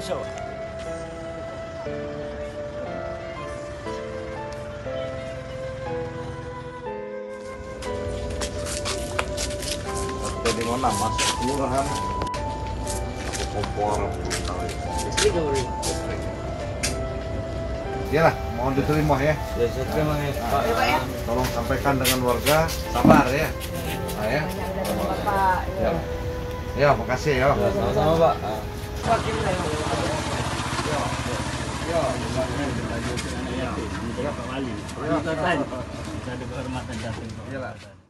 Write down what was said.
Bisa. Di mana masuk kelurahan kompor Listrik dong. iyalah mohon diterima ya. Ya, saya terima ya, Pak. Tolong sampaikan dengan warga sabar ya. Nah, ya. Bapak. Ya. Ya, makasih ya. Sama-sama, Pak. Pak Wali. Kita ada kehormatan jatuh.